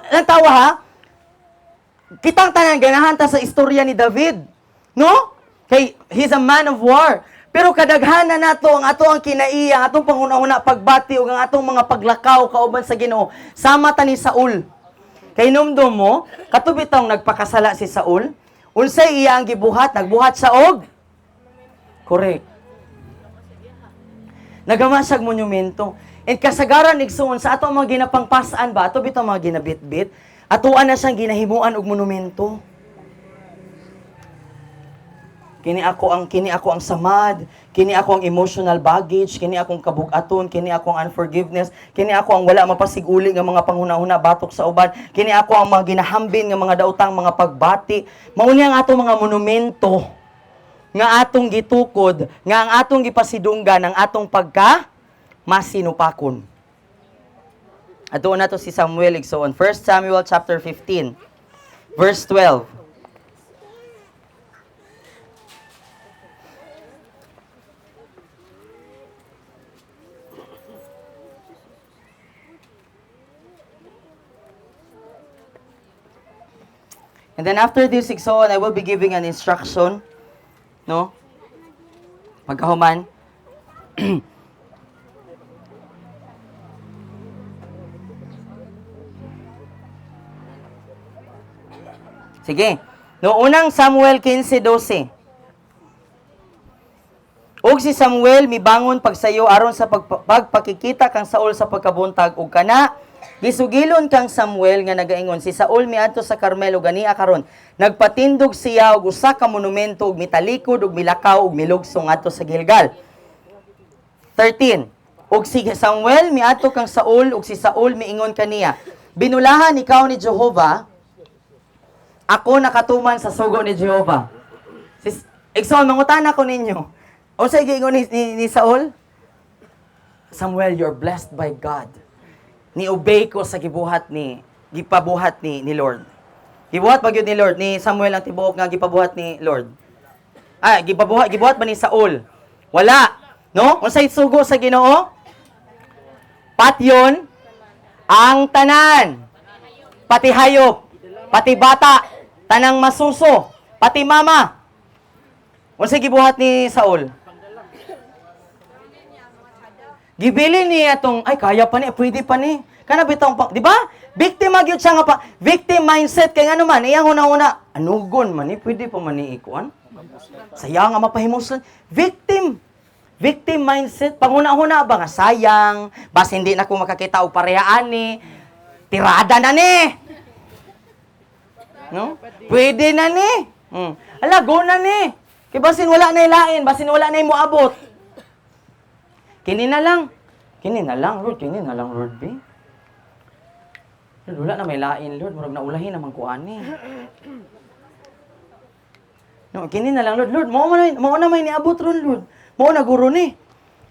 Natawa ha? Kitang tanan, ganahan ta sa istorya ni David. No? Kay, he's a man of war. Pero kadaghanan nato ang ato ang kinaiya, atong panghuna-huna pagbati ug ang atong mga paglakaw kauban sa Ginoo. Sama ta ni Saul. Kay numdum mo, katubitong nagpakasala si Saul, unsay iya ang gibuhat, nagbuhat sa og. Correct. Nagama siyag monumento. And kasagaran igsuon sa ato mga ginapangpasaan ba, ato bitaw mga ginabitbit, atuan na siyang ginahimuan og monumento. Kini ako ang samad, kini ako ang emotional baggage, kini akong kabug-aton, kini ako ang unforgiveness, kini ako ang wala mapasiguli nga mga panghuna-huna batok sa uban, kini ako ang mga ginahambin nga mga daotang mga pagbati. Mao ni ang atong mga monumento nga atong gitukod, nga ang atong gipasidunggan ang atong pagka masinupakon. Ato na to si Samuel igsoon. 1 Samuel chapter 15 verse 12. And then after this igsoon, I will be giving an instruction, no? Pagkahuman. Sige. No unang Samuel 15:12. Og si Samuel mibangon pagsayo aron sa pagpakikita kang Saul sa pagkabuntag ug kana gisugilon kang Samuel nga nagaingon si Saul miadto sa Carmelo ganiya karon nagpatindog siya og usa ka monumento ug mitalikod ug milakaw ug milugso ngadto sa Gilgal. 13. Og si Samuel miadto kang Saul ug si Saul miingon kaniya binulahan ikaw ni Jehova ako nakatuman sa sugo ni Jehova. Igsoon mangutana ko ninyo. Unsay giingon ni Saul? Samuel, you're blessed by God. Ni-obey ko sa gipabuhat ni Lord. Gibuhat ba gyud ni Lord ni Samuel ang tibuok nga gipabuhat ni Lord? Gibuhat ba ni Saul? Wala. No? Unsay sugo sa Ginoo? Patyon ang tanan. Pati hayop, pati bata, tanang masuso, pati mama. Unsay gibuhat ni Saul? Gibili niya atong, ay kaya pa ni, pwede pa ni. Kana bitong, di ba? Biktima gyud siya nga pa. Victim mindset kay ano man, iyang una-una, anugon man ni, pwede pa man ni ikuan. Sayang nga mapahimos. Victim mindset, panguna-una ba nga sayang, bas hindi na ko makakita og parehaan ni, tirada na ni. No? Pwede na ni. Ala, go na ni. Kay basin wala na ilain, basin wala na moabot. Kini na lang, Lord, Lord, be. Lord, wala na may lain, Lord, murag naulahin naman ko ani. No, kini na lang, Lord, mao na may niabot ron, Lord. Mao na guro ni.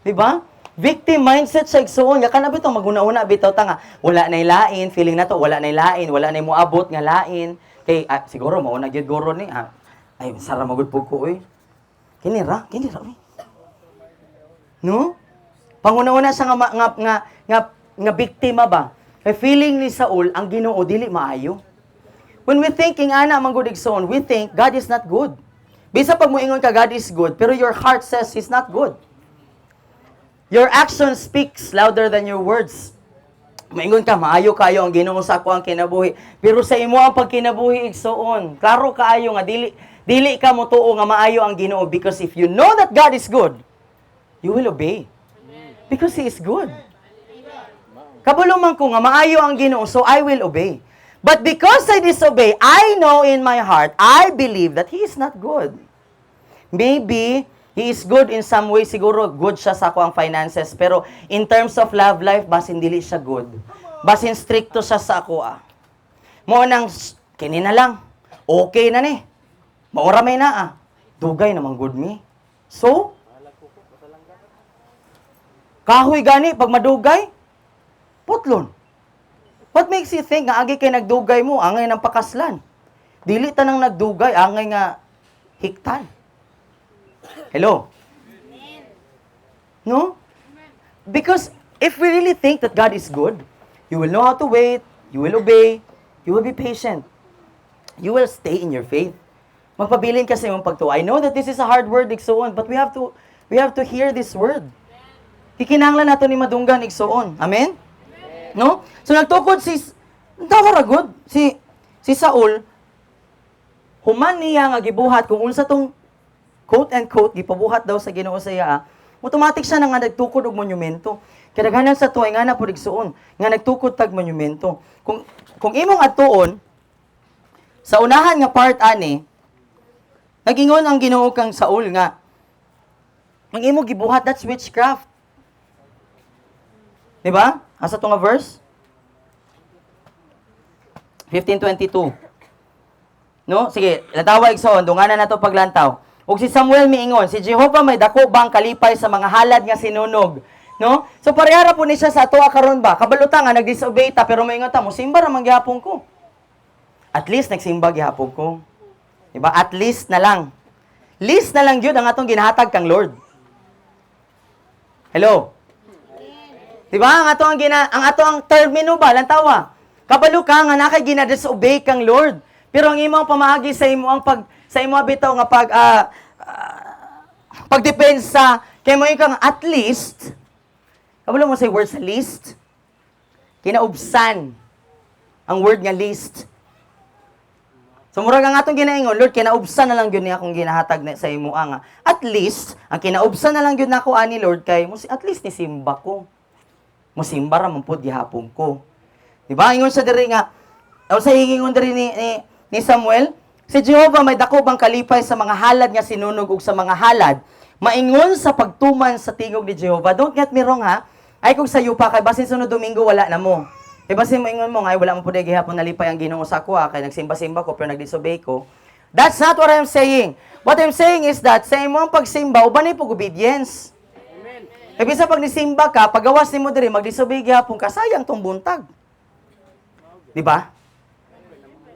Di ba? Victim mindset sa igsoon, ya kana bitaw maguna-una bitaw ta nga wala na lain, feeling nato wala na lain, wala na moabot nga lain. Kay siguro mao na gyud guro ni. Ay, sara magud pug ko oy. Kini ra. No? Panguna-una sa nga biktima ba? Kay feeling ni Saul ang Ginoo dili maayo. When we thinking ana manggod igsoon, we think God is not good. Bisa pag moingon ka God is good, pero your heart says he's not good. Your action speaks louder than your words. Moingon ka maayo kayo ang Ginoo sa ako ang kinabuhi, pero sa imo ang pagkinabuhi igsoon, klaro kaayo nga dili ka motuo nga maayo ang Ginoo because if you know that God is good, you will obey. Because He is good. Kabalo man ko nga maayo ang Ginoo, so I will obey. But because I disobey, I know in my heart, I believe that He is not good. Maybe He is good in some way, siguro good siya sa ako ang finances, pero in terms of love life, basin dili siya good. Basin stricto siya sa ako Mo nang kini na lang. Okay na ni. Maura may na Dugay namang good me. So, kahoy gani, pag madugay, putlon. What makes you think nga agi kay nagdugay mo, angay ng pakaslan? Dili tanang nagdugay, angay nga hiktan. Hello? No? Because if we really think that God is good, you will know how to wait, you will obey, You will be patient. You will stay in your faith. Magpabilin ka sa iyong pagtuo. I know that this is a hard word, igsoon, but we have to hear this word. Kikinanglan nato ni madunggan, igsoon. Amen? No? So nagtukod tawara si Saul, human niya nga gibuhat, kung unsa tong quote and quote, gipabuhat daw sa Ginoo sa iya, automatic siya na nga nagtukod og monumento. Kadaghanan sa tuwa nga na po igsuon, nga nagtukod tag monumento. Kung imong atuon, sa unahan nga part ani, nagingon ang Ginoo kang Saul nga, ang imo gibuhat, that's witchcraft. Diba? Asa to nga verse? 15:22. No? Sige, latawa igsoon, dunganan na to paglantaw. Ug si Samuel miingon, si Jehovah may dako bang kalipay sa mga halad nga sinunog. No? So parehara po ni siya sa atoa karon ba? Kabalutan nga nag-disobey ta pero moingon ta mo simba ra man gihapon ko. At least nagsimba gihapon ko. Diba? At least na lang. Least na lang gyud ang atong ginahatag kang Lord. Hello. Diba? Ang ato ang termino ba lantawa. Kabalo ka nga nakay gina-disobey kang Lord. Pero ang imong pamaagi sa imo sa imo bitaw nga pagdepensa kay mo kang at least. Kabalo mo say word sa least. Kinaubsan ang word nga least. So murag ang atong ginaingon, Lord, kinaubsan na lang gyud niya akong ginahatag na sa imo nga. At least ang kinaubsan na lang gyud nako ani Lord kay at least ni simba ko. Musimba ra man pud gihapon ko. Diba? Ingon sa diri nga, sa higingon diri ni Samuel, si Jehovah may dako bang kalipay sa mga halad nga sinunog ug sa mga halad, maingon sa pagtuman sa tingog ni Jehovah. Don't get me wrong ha. Ay kung sayo pa kay basin sunod Domingo wala na mo. Kay basin maingon mo nga wala mo pud gihapon nalipay ang Ginoo sa ako kay nagsimba-simba ko pero nagdisobey ko. That's not what I'm saying. What I'm saying is that sa imong pagsimba uban ni pug obedience. Amen. Kay bisa pag nisimba ka, pagawas nimo diri magdisobey gihapon ka sayang tong buntag. Diba?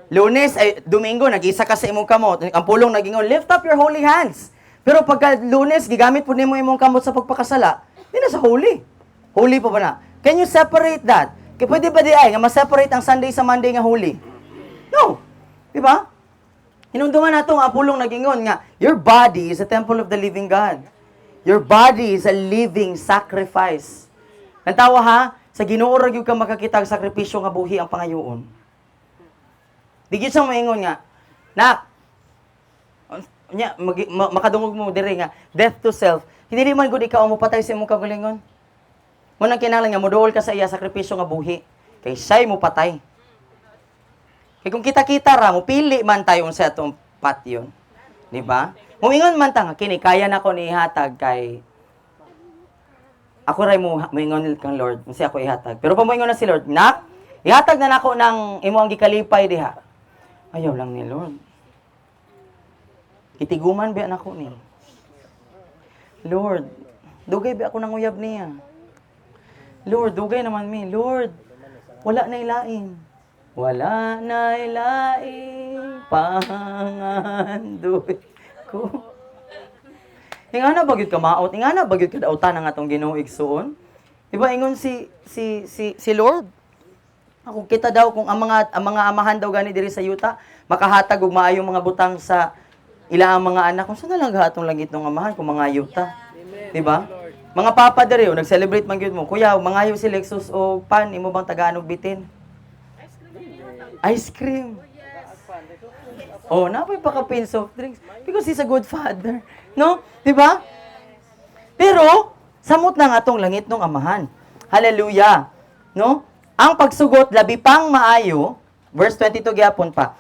Lunes, Domingo, nag-isa ka sa imong kamot. Ang pulong nagingon, lift up your holy hands. Pero pagka Lunes, gigamit po nimo imong kamot sa pagpakasala, di na sa holy. Holy pa ba na? Can you separate that? Kaya pwede ba di ay, nga ma-separate ang Sunday sa Monday nga holy? No. Diba? Hinunduman na ito, ang pulong nagingon nga, your body is a temple of the living God. Your body is a living sacrifice. Nantawa ha? Sa Ginoo ra gyud ka makakita og sakripisyo nga buhi ang pangayoon. Di gyud sa moingon nga, nak, makadungog mo diri nga, death to self. Hindi man gud ikaw mo patay sa imong kagalingon. Mo nang kinahanglan nga moduol ka sa iya sakripisyo nga buhi, kay siya'y mo patay. Kay kung kita-kita ra mo pili man tayo sa atong patyon. Di ba? Moingon man ta nga kini kaya nako ni ihatag kay ako ray mo moingon kang Lord, unsa ako ihatag. Pero pamoingon na si Lord, nak, ihatag na nako ng imo ang gikalipay diha. Ayaw lang ni Lord. Kitiguman ba nako ni? Lord, dugay ba ako nang uyab niya? Lord, dugay naman mi. Lord, wala na ilain. Wala na ilain pangandoy ko. Ingana bagyud ka maot, ingana bagyud ka dautan ang atong Ginoo igsuon. Diba ingon si Lord? Ako kita daw kung ang mga amahan daw gani diri sa yuta makahatag og maayong mga butang sa ilang mga anak. Kung saan na lang hatong langit ng amahan kung mga yuta. Diba? Mga papa diri nag-celebrate man gyud mo. Kuya, mangayo si Lexus o pan imo bang tagaan og bitin? Ice cream. Oh, napay pa ka pin soft drinks because he's a good father. No? Diba? Pero, samot na nga tong langit ng amahan. Hallelujah. No? Ang pagsugot, labi pang maayo, verse 22 gyapon pa,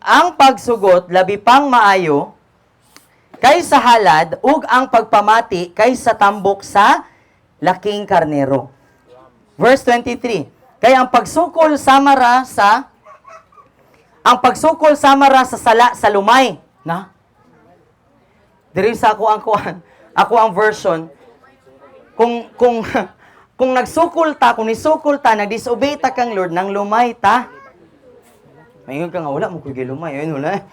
ang pagsugot, labi pang maayo, kaysa halad, ug ang pagpamati, kaysa tambok sa laking karnero. Verse 23, kaya ang pagsukol samara sa sala sa lumay. Na? Diri sa ako ang version, kung nagsukol ta, kung nisukol ta, nag-disobey ta kang Lord, nang lumay ta. Mayroon ka nga, wala mo kugi lumay. Ayun, wala.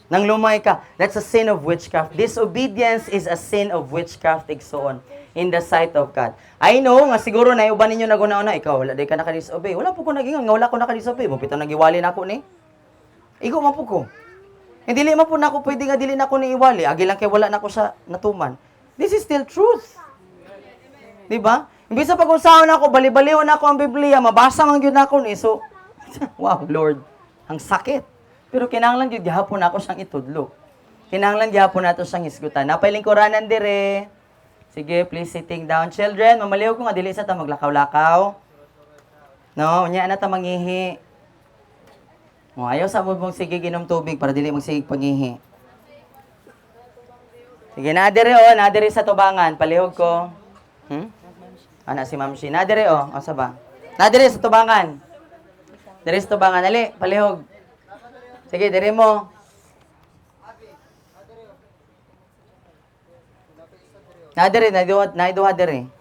Nang lumay ka, that's a sin of witchcraft. Disobedience is a sin of witchcraft, igsoon, in the sight of God. I know, nga siguro na iuban ninyo naguna-una, ikaw, wala di ka naka-disobey. Wala po ko nagingon, nga wala ko naka-disobey. Mupito nagiwali na ako ni. Igo man po ko. Hindi lima po na ako, pwede nga dili na ako ni iwali. Agi lang kay wala na ako sa natuman. This is still truth. Diba? Imbis sa pag-usahan ako, bali-baliw na ako ang Biblia, mabasa man yun ako ni. So, wow, Lord, ang sakit. Pero kinahanglan yun, gihapon ako siyang itudlo. Kinahanglan gihapon nato siyang hisgutan. Napay lingkuranan dire. Sige, please sitting down. Children, mamaliw ko nga, dili sa ta maglakaw-lakaw. No, unya na ta mangihi. Ayaw sa mong sige ginom tubig para dili magsig pangihi. Sige, nadire nadire sa tubangan. Palihog ko. Ana si Ma'am Shi. Nadire asa ba? Nadire sa tubangan. Dire sa tubangan. Ali, palihog. Sige, dire mo. Nadire, naiduha dire.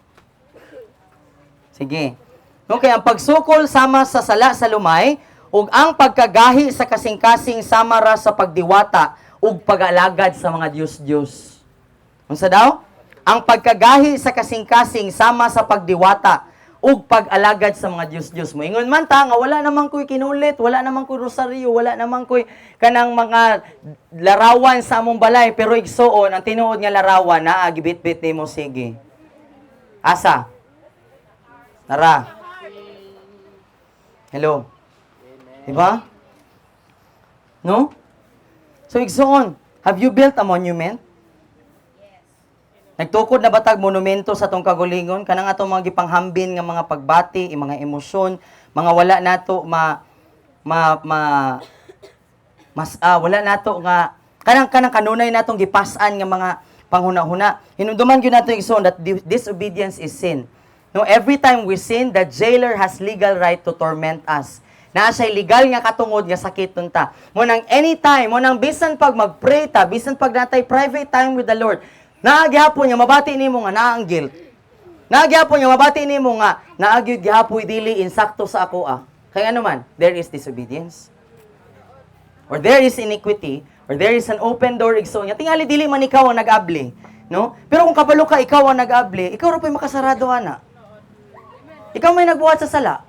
Sige. Okay, ang pagsukol sama sa sala sa lumay, ug ang pagkagahi sa kasing-kasing sama ra sa pagdiwata ug pag-alagad sa mga Diyos-Diyos. Unsa daw? Ang pagkagahi sa kasing-kasing sama sa pagdiwata ug pag-alagad sa mga Diyos-Diyos. Moingon man ta nga wala namang koy kinulit, wala namang koy rosaryo, wala namang koy kanang mga larawan sa among balay, pero igsoon ang tinuod nga larawan naa gibit-bit nimo sige. Asa? Nara. Hello. Diba? No? So, igsoon, have you built a monument? Yes. Nagtukod na batag monumento sa tong kagulingon, kanang atong mga gipanghambin nga mga pagbati, mga emosyon, mga wala nato wala nato nga kanang kanunay natong gipas-an nga mga panghuna-huna. Hinumduman gyud nato igsoon that disobedience is sin. No, every time we sin, the jailer has legal right to torment us. Na siya'y legal nga katungod nga sakit ta. Munang anytime, munang bisan pag mag-pray ta, bisan pag natay private time with the Lord, naagyapon niya, mabati nimo nga naang guilt. Naagyapon niya, mabati nimo nga, naagyod gihapoy dili insakto sa ako Kaya ano man, there is disobedience. Or there is iniquity, or there is an open door igsoon. Tingali dili man ikaw ang nag-abli. No? Pero kung kabalo ka, ikaw ang nag-abli, ikaw ra pa'y makasarado ana. Ikaw may nagbuhat sa sala.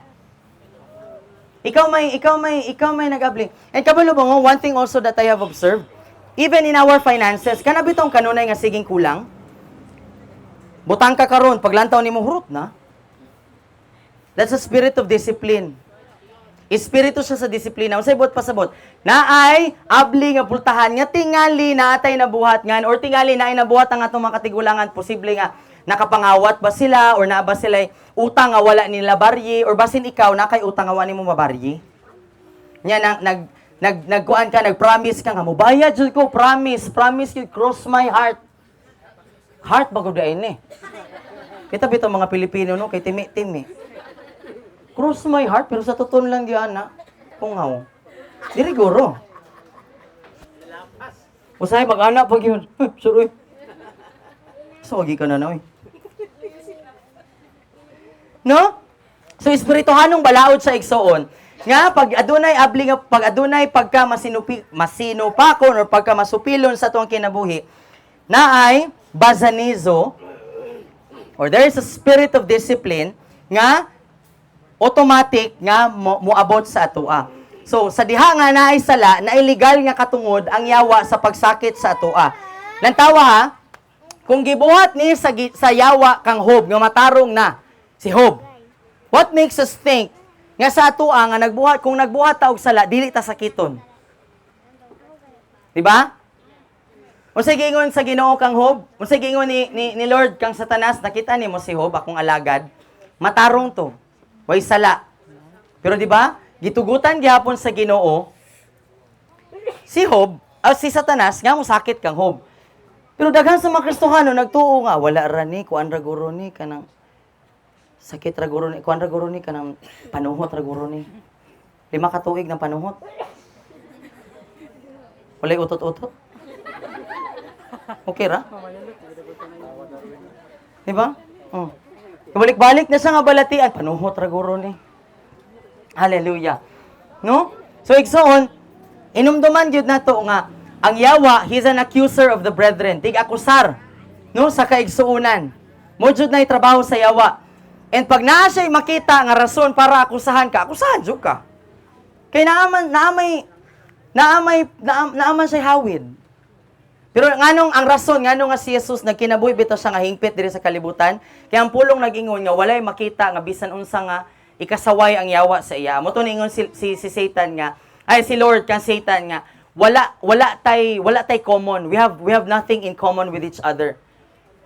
Ikaw may nag-abli. And kabalo ba mo, one thing also that I have observed, even in our finances, kanabitong kanunay nga siging kulang, butang ka karon paglantaw nimo hurot na. That's a spirit of discipline. Espiritu siya sa disiplina. Unsay buot pasabot? Naay abli nga pultahan nga tingali na atay nabuhat ngan or tingali na ay nabuhat ang atong mga katigulangan, posible nga nakapangawat ba sila or naa ba sila utang nga wala nila barye or basin ikaw na kay utang nga wala nimo mabarye. Nya nagkuan ka, nagpromise ka nga mobayad jud ko, promise you cross my heart. Heart ba gud ni? Kita bitaw mga Pilipino no kay timi-timi. Cross my heart pero sa tuton lang di ana. Kungaw. Diri guro. Usay mag-ana pag yun. Sure. So agi ka na noy. No? So espirituhanong balaod sa igsoon nga pag adunay abli nga pag adunay pagka masinupakon or pagka masupilon sa tuang kinabuhi naay bazanizo or there is a spirit of discipline nga automatic nga moabot sa atoa. So sa diha nga naay sala na illegal nga katungod ang yawa sa pagsakit sa atoa. Lantawa ha, kung gibuhat ni sa yawa kang Job nga matarong na si Job. What makes us think nga sa atoa nga nagbuhat kung nagbuhat ta og sala dili ta sakiton? Di ba? Unsay gingon sa Ginoo kang Job? Unsay gingon ni Lord kang Satanas? Nakita nimo si Job akong alagad. Matarong to. Way sala. Pero di ba? Gitugutan gyapon sa Ginoo si Job, si Satanas nga mo sakit kang Job. Pero daghan sa mga Kristohano nagtuo nga wala ra ni kuan ra guro ni kanang sakit ra guro ni kuan ra guro ni kanang panuhot ra guro ni. 5 ka tuig ng panuhot. Walay utot-utot. Okay ra? Di ba? Balik-balik na siya nga balatian, panuhot ra guro ni. Hallelujah. No? So igsoon, inumduman gyud nato nga ang yawa, he's an accuser of the brethren. Tig-akusar, no, sa kaigsuunan. Mujud na trabaho sa yawa. And pag naa siya'y makita nga rason para akusahan ka, akusahan jud ka. Kay naaman siya hawid. Pero nganong ang rason, nganong nga si Jesus nagkinabuhi bitaw siya nga hingpit diri sa kalibutan, kaya ang pulong nag-ingon nga walay makita nga bisan unsa nga ikasaway ang yawa sa iya. Mo to ningon si Satan nga, ay si Lord kan Satan nga, wala tay common. We have nothing in common with each other.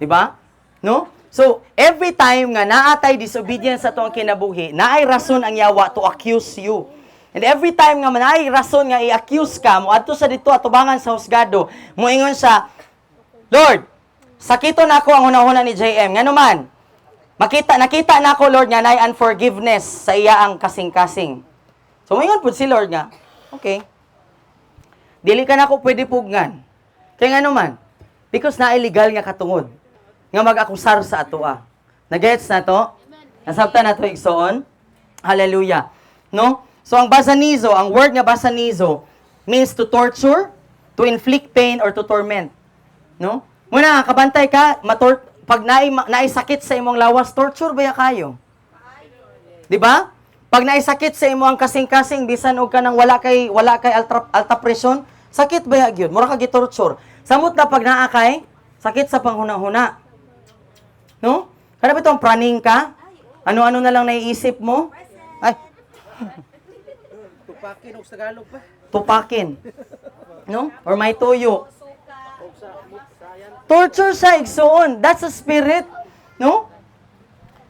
Di ba? No? So, every time nga naatay disobedience sa tuong kinabuhi, naay rason ang yawa to accuse you. And every time nga naay rason nga i-accuse ka, mo adto sa dito atubangan sa husgado, moingon siya, Lord, sakito na ako ang hunahuna ni JM. Ngano man, nakita na ako, Lord, nga naay unforgiveness sa iya ang kasing-kasing. So, moingon pud si Lord nga, okay, dili ka na ako pwede pugnan. Kaya ngano man, because naay legal nga katungod nga mag-akusar sa atoa. Nagets na to? Nasabtan na to igsoon? Hallelujah. No? So, ang basanizo, ang word nga basanizo, means to torture, to inflict pain, or to torment. No? Muna, kabantay ka, pag naisakit sa imong lawas, torture ba ya kayo? Di ba? Pag naisakit sa imong kasing-kasing, bisan og ka nang wala kay alta presyon, sakit ba ya gyud? Mura ka gi-torture. Samot na pag naakay, sakit sa panghuna-huna. No? Kada ba itong praning ka? Ano-ano na lang naiisip mo? Ay. Tupakin o sa Tagalog pa. Tupakin. No? Or may tuyo. Torture sa igsoon. That's a spirit. No?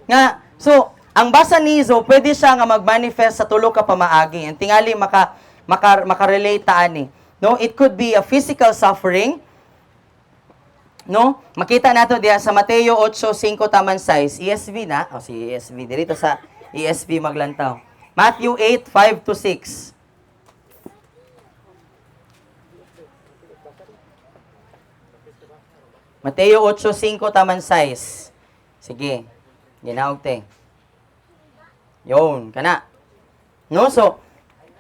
Nga, so, ang basanizo, pwede siya nga mag-manifest sa tulo ka pamaagi. And tingali makarelate ani. No? It could be a physical suffering. No? Makita nato diya sa Mateo 8:5-6, ESV na. O si ESV dito sa ESV maglantaw. Matthew 8:5-6. Mateo 8:5-6. Sige. Ginaog te. Yon, kana. No, so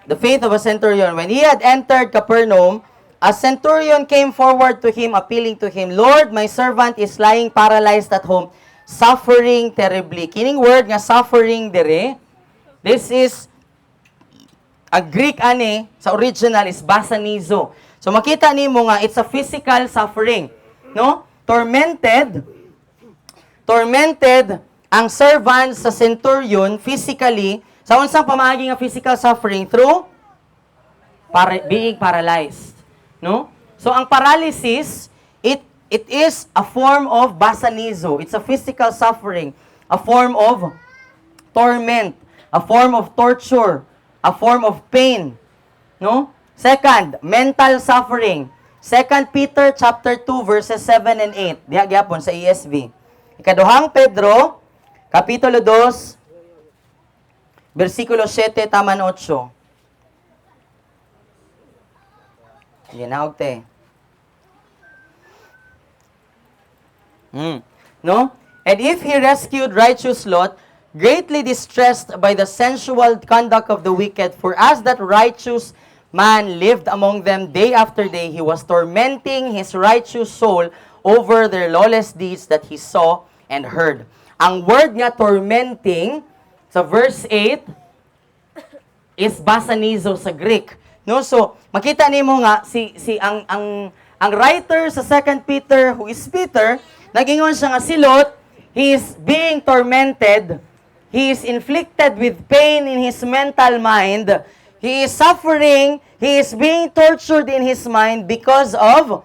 the faith of a centurion, when he had entered Capernaum, a centurion came forward to him, appealing to him, Lord, my servant is lying paralyzed at home, suffering terribly. Kining word nga suffering dire, this is a Greek sa original is basanizo. So makita nimo nga it's a physical suffering, no? Tormented ang servant sa centurion physically, sa unsang pamaagi nga physical suffering through being paralyzed. No? So, ang paralysis, it is a form of basanizo. It's a physical suffering, a form of torment, a form of torture, a form of pain. No? Second, mental suffering. 2 Peter chapter 2 verses 7 and 8. Diha gyapon sa ESV. Ikaduhang Pedro, kapitulo 2, versikulo 7 taman 8. Ginaog te. No? And if he rescued righteous Lot, greatly distressed by the sensual conduct of the wicked, for as that righteous man lived among them day after day, he was tormenting his righteous soul over their lawless deeds that he saw and heard. Ang word nga tormenting, sa verse 8, is basanizo sa Greek. No, so makita nimo nga ang writer sa 2 Peter, who is Peter, nagingon siya nga si Lot, he is being tormented, he is inflicted with pain in his mental mind, he is suffering, he is being tortured in his mind because of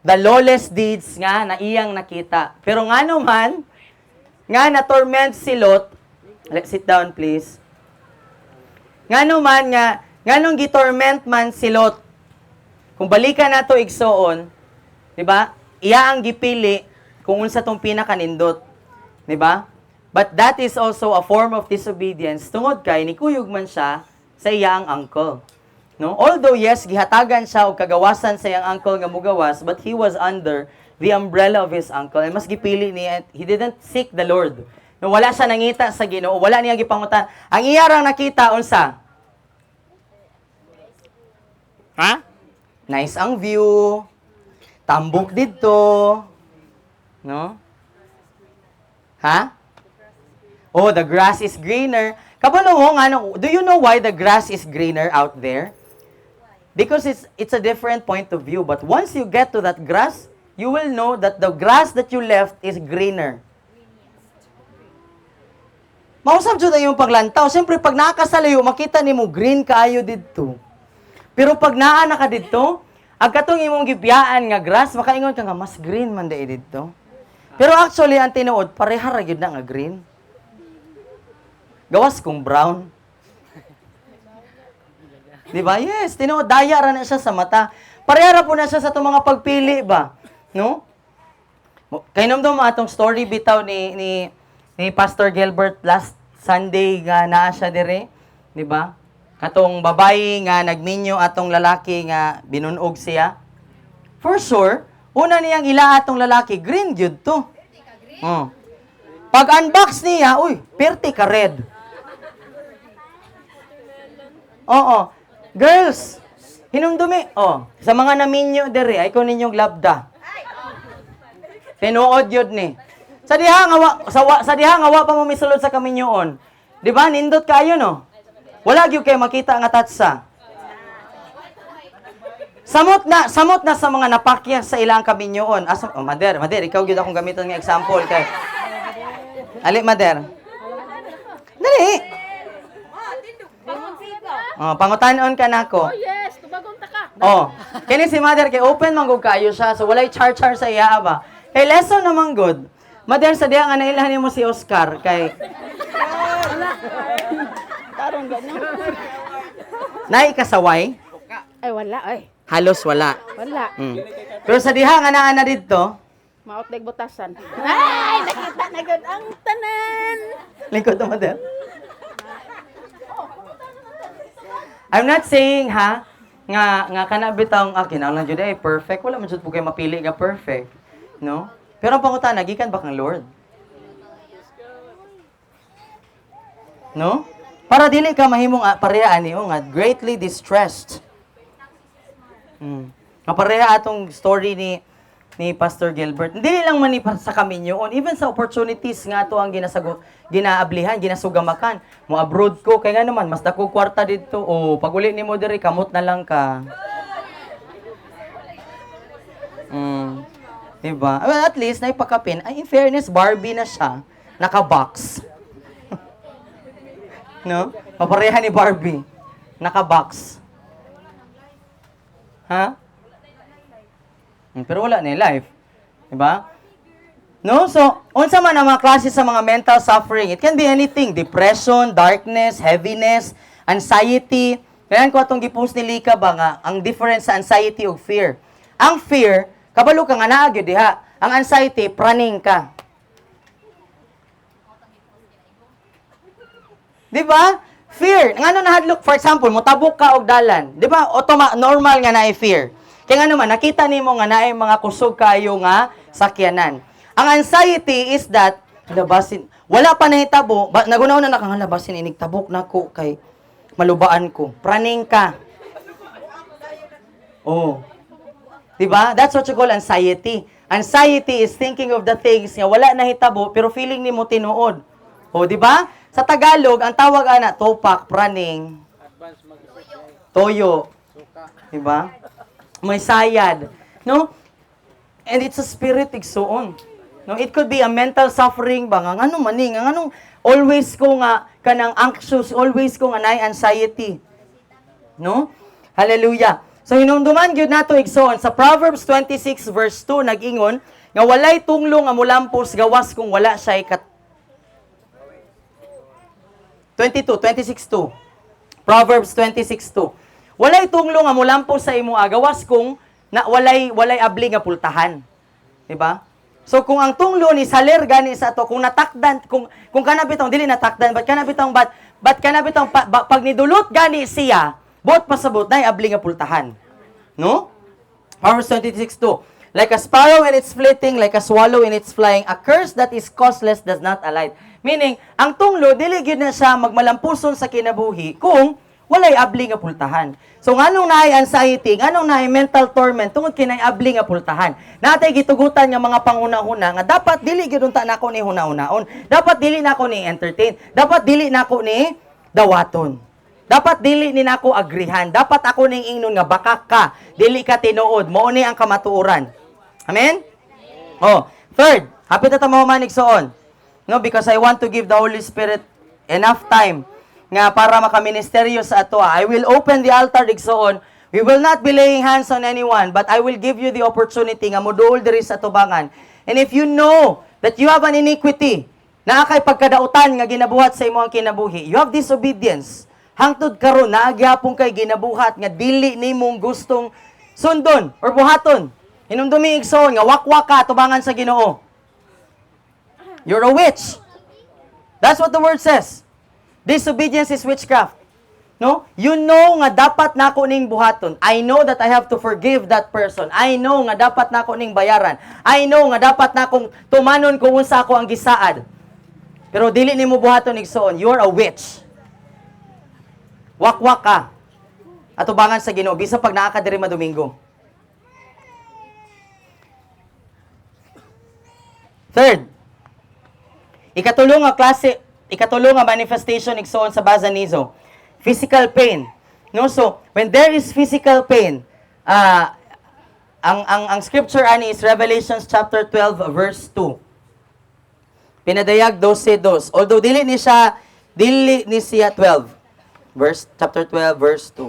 the lawless deeds nga na iyang nakita. Pero nga naman, nga na-torment si Lot, let's sit down please. Nga naman nga, nganong gitorment man si Lot. Kung balikan nato igsoon, 'di ba? Iya ang gipili kung unsa tong pinakanindot, 'di ba? But that is also a form of disobedience tungod kay nikuyog man siya sa iyang uncle. No? Although yes, gihatagan siya og kagawasan sa iyang uncle nga mugawas, but he was under the umbrella of his uncle. And mas gipili niya, he didn't seek the Lord. No, wala siya nangita sa Ginoo, wala niya gipangutan. Ang iyarang nakita unsa? Ha? Nice ang view. Tambok dito. No? Ha? Oh, the grass is greener. Kabalo mo nga, do you know why the grass is greener out there? Because it's a different point of view. But once you get to that grass, you will know that the grass that you left is greener. Mausap dyan na yung paglantaw. Siyempre, pag nakasalayo, makita ni mo, green kaayo dito. Pero pag naana ka dito, agkatong imong gibiyaan nga grass, makaingon ka nga, mas green man dahil dito. Pero actually, ang tinuod, pareha yun na nga green. Gawas kong brown. Di ba? Yes, tinuod, daya ra na siya sa mata. Pareha po na siya sa itong mga pagpili ba? No? Kainom daw atong story bitaw ni Pastor Gilbert last Sunday nga naa siya dire. Di ba? Katong babae nga nagminyo atong lalaki nga binunog siya. For sure, una niyang ila atong lalaki, green gyud to. Oh. Pag unbox niya, uy, perti ka red. Oo. Girls, hinumdumi. Oh, sa mga naminyo dere, ay ko ninyong labda. Tinuod yun ni. Sa diha nga wa pa mo misulod sa kaminyoon. Di ba? Nindot kayo no? Wala gyud kay makita nga tatsa. Samot na sa mga napakya sa ilang kaminyoon. Mader, ikaw gyud akong gamiton nga example kay. Ali, Mader. Dali. Oh, pangutanon ka nako. Oh yes, tubagong taka. Oh, kini si Mother kay open man gud kaayo siya, so walay char sa iya ba. Kay lesson naman good. Mother sa diha nga nailhan mo si Oscar kay Tarong ganyan. nay kasaway, Ay wala ay. halos wala. Wala. Pero sa diha nga naa na didto, Maot dag butasan. Ay, nakita na gud ang tanan. lingkod mo Mother. I'm not saying ha nga kana bitang kinahanglan jud ay perfect, wala man jud po kay mapili nga perfect, no? Pero ang pangutana gikan ba kang Lord? No? Para dili ka mahimong pareha ani nga greatly distressed. Kapareha atong story ni Pastor Gilbert. Dili lang man ni sa kaminyoon, even sa opportunities nga to ang ginaablihan, ginasugamakan. Mo abroad ko kay nga naman mas dako kwarta dito. O pag uli nimo diri kamot na lang ka. Diba? Well, at least naipakapin. Ay, in fairness, Barbie na siya. Naka-box. No? Papareha ni Barbie. Naka-box. Ha? Pero wala na yung life. Diba? No? So, unsa man ang mga klase sa mga mental suffering? It can be anything. Depression, darkness, heaviness, anxiety. Kaya ko atong gipost ni Lika ba nga, ang difference sa anxiety ug fear. Ang fear, kabalo ka nga naagyo diha. Ang anxiety, praning ka. Di ba? Fear. Nga nahadlok, for example, motabok ka og dalan. Di ba? Normal nga na fear. Kaya nga naman, nakita nimo nga na mga kusog kayo nga sakyanan. Ang anxiety is that, labasin, wala pa nahitabo, nagunaw na nakangalabasin, inigtabok na ko kay malubaan ko. Praning ka. Oh. Diba? That's what you call anxiety. Anxiety is thinking of the things nga wala nahitabo, pero feeling nimo tinuod. Oh, diba? Sa Tagalog, ang tawag ana, topak, praning, toyo. Diba? May sayad. No? And it's a spirit igsoon. No, it could be a mental suffering ba nga ano maning ang anong always ko nga kanang anxious, always ko nga nay anxiety. No? Hallelujah. So hinumduman gyud nato igsoon sa Proverbs 26 verse 2 nag-ingon nga walay tunglo nga mulampos gawas kung wala siya 26:2. Proverbs 26:2. Walay tunglo nga mulampos sa imo gawas kung na walay abli nga pultahan. Diba? So kung ang tunglo ni saler gani sa ato kung natakdan kung kana bitong dili natakdan but kana bitong pag nidulot gani siya bot pasabot nay abli nga pultahan. No? Proverbs 26:2. Like a sparrow in its flitting, like a swallow in its flying, a curse that is causeless does not alight. Meaning, ang tunglo dili gyud na siya magmalampuson sa kinabuhi kung walay abli nga pultahan. So nganong naay anxiety, nganong naay mental torment tungod kinay abli nga pultahan. Natay gitugutan nga mga panguna-una nga dapat dili gyud unta nako ni huna-hunaon. Dapat dili nako ni entertain. Dapat dili nako ni dawaton. Dapat dili ni nako agrihan. Dapat ako ning ingnon nga bakak ka, dili ka tinuod. Mao ni ang kamatuoran. Amen? Oh, third, hapit na ta mahumanig soon. No, because I want to give the Holy Spirit enough time nga para makaministeryo sa ato. I will open the altar digsoon. We will not be laying hands on anyone, but I will give you the opportunity nga moduol diri sa tubangan. And if you know that you have an iniquity, na kay pagkadautan nga ginabuhat sa imong kinabuhi, you have disobedience. Hangtod karon naagyapon kay ginabuhat nga dili nimong gustong sundon or buhaton. Hinumdumi igsoon nga wakwak ka tubangan sa Ginoo. You're a witch. That's what the word says. Disobedience is witchcraft. No? You know nga dapat nako ning buhaton. I know that I have to forgive that person. I know nga dapat nako ning bayaran. I know nga dapat nakong tumanon kung unsa ako ang gisaad. Pero dili nimo buhaton igsoon. You're a witch. Wakwak ka. Atubangan sa Ginoo bisan pag naa ka diri madomingo. Third, ikatulong nga manifestation igsoon sa Basanizo. Physical pain. No, so when there is physical pain, ang scripture ani is Revelations chapter 12 verse 2. Pinadayag 12:2. Although dili ni siya 12. Chapter 12 verse 2.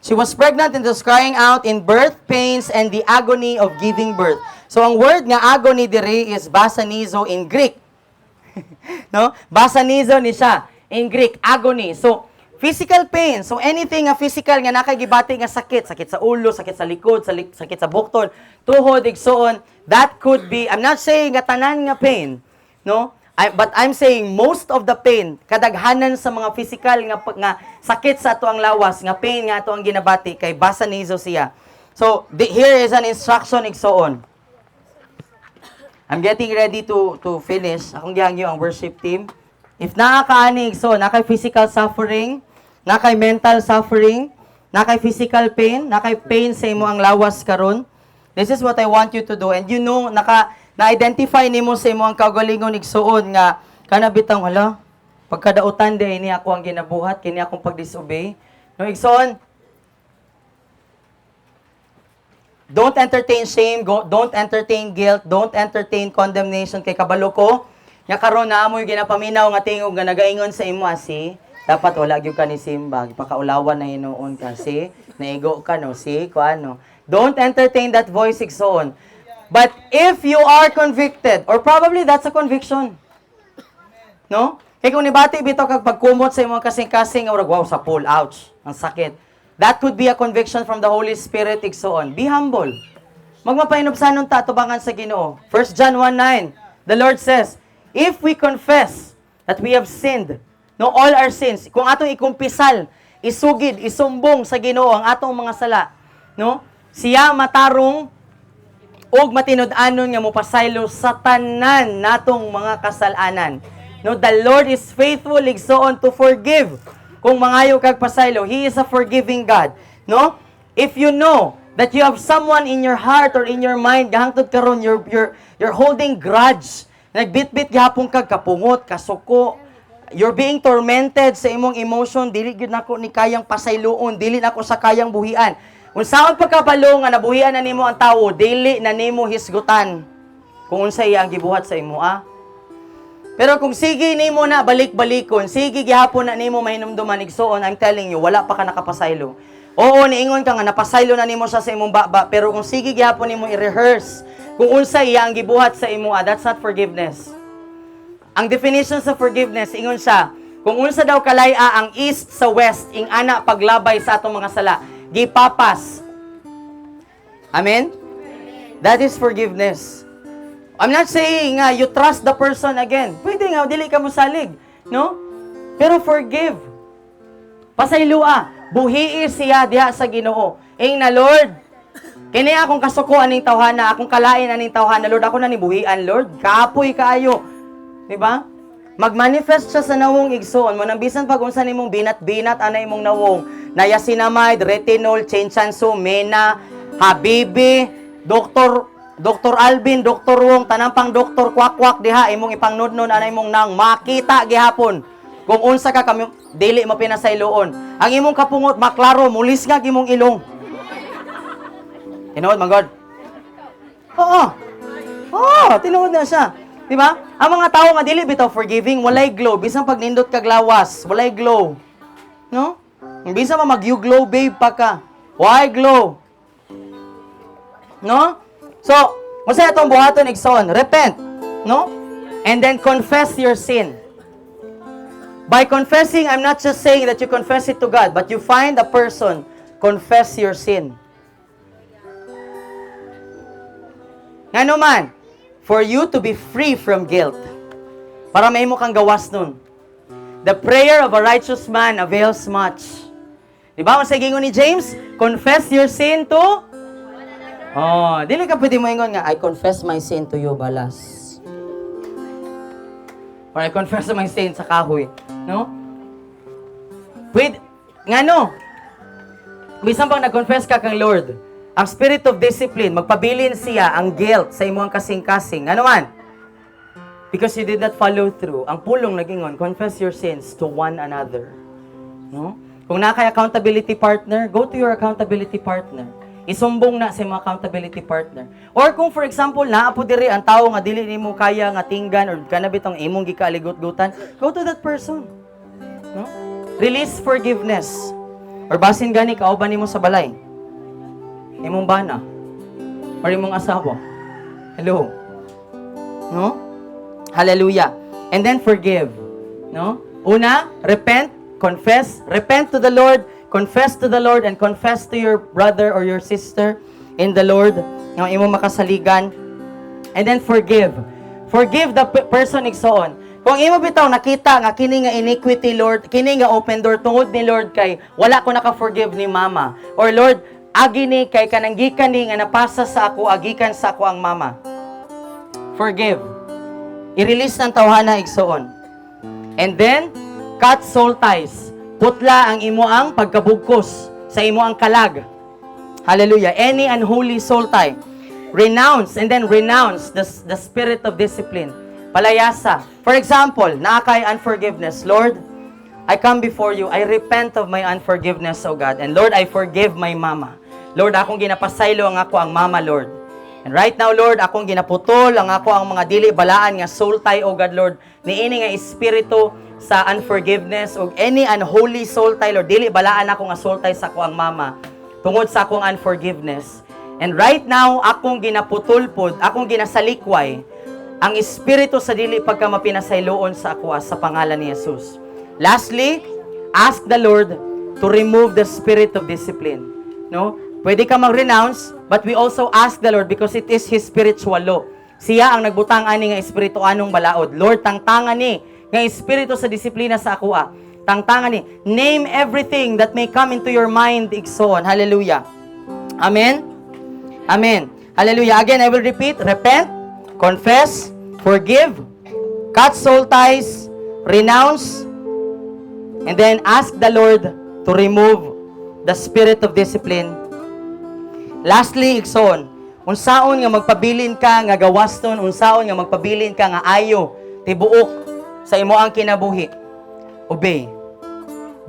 She was pregnant and was crying out in birth pains and the agony of giving birth. So ang word nga agony diri is basanizo in Greek. No? Basanizo ni siya in Greek, agony. So physical pain. So anything nga physical nga nakagibati nga sakit sa ulo, sakit sa likod, sakit sa bukton, tuhod, igsoon, that could be, I'm not saying nga tanan nga pain, no? But I'm saying most of the pain, kadaghanan sa mga physical nga sakit sa ato ang lawas, nga pain nga ato ang ginabati, kay basanizo siya. So, here is an instruction igsoon. I'm getting ready to finish. Akong gihangyo ang worship team. If nakakaani igsoon, nakay physical suffering, nakay mental suffering, nakay physical pain, nakay pain sa imo ang lawas karon, this is what I want you to do. And you know, na-identify nimo sa imo ang kaugalingon igsuon nga kana bitang hala pagkadautan di ini ako ang ginabuhat kini akong pagdisobey. No igsuon, don't entertain shame, don't entertain guilt, don't entertain condemnation kay kabalo ko nga karon na amoy ginapaminaw nga tingog nga nagaingon sa imo asi dapat wala gyud ka ni simba pakaulawan na hinuon kasi naigo ka no si kuano. Don't entertain that voice igsuon. But if you are convicted, or probably that's a conviction. No? Kaya kung nibati bitaw kag pagkumot sa imong kasing-kasing, wow, sa pull, ouch, ang sakit. That could be a conviction from the Holy Spirit, igsoon. Be humble. Magmapainubsanon ta, tubangan sa Ginoo. 1 John 1:9, the Lord says, if we confess that we have sinned, no, all our sins, kung atong ikumpisal, isugid, isumbong sa Ginoo ang atong mga sala, no? Siya matarong og matinud-anon nga mopasaylo sa tanan natong mga kasalanan. No, the Lord is faithful igsoon to forgive. Kung mangayo kag pasaylo, He is a forgiving God. No? If you know that you have someone in your heart or in your mind gahangtod karon you're holding grudge. Nagbitbit gihapon kag kapungot, kasuko. You're being tormented sa imong emotion, dili gyud nako ni kayang pasayloon, dili nako sa kayang buhian. Unsaon pagkabalo nga nabuhian na nimo ang tawo, dili na nimo hisgutan kung unsa iya ang gibuhat sa imo, Pero kung sige nimo na balik-balikon, sige gihapon na nimo mahinumduman igsoon, I'm telling you, wala pa ka nakapasaylo. Oo, niingon ka nga napasaylo na nimo siya sa imong baba, pero kung sige gihapon nimo i-rehearse kung unsa iya ang gibuhat sa imo, that's not forgiveness. Ang definition sa forgiveness, ingon siya, kung unsa daw kalaya ang east sa west, ing ana paglabay sa atong mga sala, gipapas. Amen? That is forgiveness. I'm not saying you trust the person again. Pwede nga, dili ka mo salig. No? Pero forgive. Pasaylua. Buhii siya diha sa Ginoo. Na Lord, kini akong kasuko aning tawhana, akong kalain aning tawhana, Lord, ako na ni buhian, Lord. Kaapoy kaayo. Diba? Mag-manifest siya sa nawong igsoon mo. Nang bisan pag unsa nimong binat-binat anay mong nawong. Niacinamide, retinol, chinchansu, mena, habibi, Dr. Alvin, Dr. Wong, tanang pang Dr. Kwak-Kwak diha, imong ipangnudnon anay mong nang makita gihapon. Kung unsa ka kami, dili mo pinasayloon. Ang imong kapungot, maklaro, mulis nga imong ilong. Tinuod, manggod? Oo. Oo, tinuod na siya. Di ba? Ang mga tao nga dili bitaw forgiving, walay glow. Bisan pag nindot kag lawas, walay glow. No? Bisan mag-you glow babe pa ka. Why glow? No? So, unsa atong buhaton igsoon? Repent, no? And then confess your sin. By confessing, I'm not just saying that you confess it to God, but you find a person, confess your sin. Ngano man, for you to be free from guilt. Para may mo kang gawas nun. The prayer of a righteous man avails much. Diba? Ang sagingon ni James, confess your sin to? Oh, dili ka pwede mo ingon nga, I confess my sin to you, balas. Or I confess my sin sa kahoy. No? Pwede, nga no? Bisan pang nag-confess ka kang Lord, ang spirit of discipline, magpabilin siya ang guilt sa imong kasing-kasing. Ano man? Because you did not follow through. Ang pulong nagingon, confess your sins to one another. No? Kung nakay accountability partner, go to your accountability partner. Isumbong na sa mga accountability partner. Or kung for example, naapo diri ang tao nga dili nimo kaya nga tinggan or kanabitong imong gikaaligot-gutan, go to that person. No? Release forgiveness. Or basin gani kauban nimo sa balay. Imong bana. Or imong asawa. Hello. No? Hallelujah. And then forgive. No? Una, repent, confess, repent to the Lord, confess to the Lord, and confess to your brother or your sister in the Lord. Yung imong makasaligan. And then forgive. Forgive the person igsoon. Kung imo bitaw nakita nga kini nga iniquity, Lord, kini nga open door tungod ni Lord kay wala ko naka-forgive ni mama. Or Lord, agi ni kay kanang gikan ni nga napasa sa ako, agikan sa ako ang mama. Forgive. I-release ng tawhana igsoon. And then, cut soul ties. Putla ang imo ang pagkabugkos sa imo ang kalag. Hallelujah. Any unholy soul tie. Renounce and then renounce the spirit of discipline. Palayasa. For example, naakay unforgiveness. Lord, I come before you. I repent of my unforgiveness, O God. And Lord, I forgive my mama. Lord, akong ginapasaylo ang ako ang mama, Lord. And right now, Lord, akong ginaputol ang ako ang mga dili balaan nga soul tie, O God, Lord. Niini nga espiritu sa unforgiveness o any unholy soul tie, Lord. Dili balaan ako nga soul tie sa ako ang mama. Tungod sa akong unforgiveness. And right now, akong ginaputol pod, akong ginasalikway ang espiritu sa dili pagka mapinasayloon sa ako sa pangalan ni Jesus. Lastly, ask the Lord to remove the spirit of discipline. No? Pwede ka mag-renounce, but we also ask the Lord because it is His spiritual law. Siya ang nagbutang ani nga espiritu anong balaod. Lord, tangtangan ni nga espiritu sa disiplina sa ako. Tangtangan ni. Name everything that may come into your mind, igsoon. Hallelujah. Amen? Amen. Hallelujah. Again, I will repeat. Repent, confess, forgive, cut soul ties, renounce, and then ask the Lord to remove the spirit of discipline. Lastly, igsoon, unsaon nga magpabilin ka nga gawaston, unsaon nga magpabilin ka nga ayo, tibuok sa imo ang kinabuhi. Obey.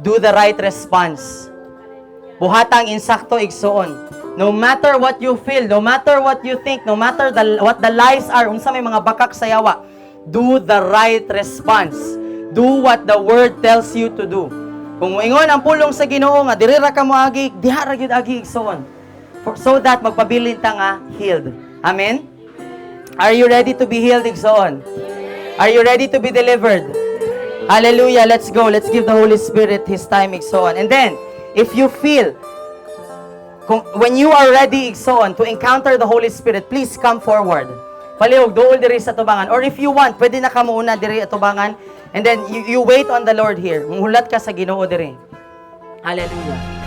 Do the right response. Buhatang insakto igsoon. No matter what you feel, no matter what you think, no matter what the lies are, unsa may mga bakak sa yawa, do the right response. Do what the word tells you to do. Kung moingon ang pulong sa Ginoo nga diri ra ka moagi, diha ra gyud agi igsoon. So that magpabilin ta nga healed. Amen? Are you ready to be healed igsoon? Are you ready to be delivered? Hallelujah. Let's go. Let's give the Holy Spirit His time igsoon. And then, if you feel when you are ready igsoon to encounter the Holy Spirit, please come forward. Palihog duol diri sa tubangan. Or if you want, pwede na ka muna diri sa tubangan. And then you wait on the Lord here. Muhulat ka sa Ginoo diri. Hallelujah.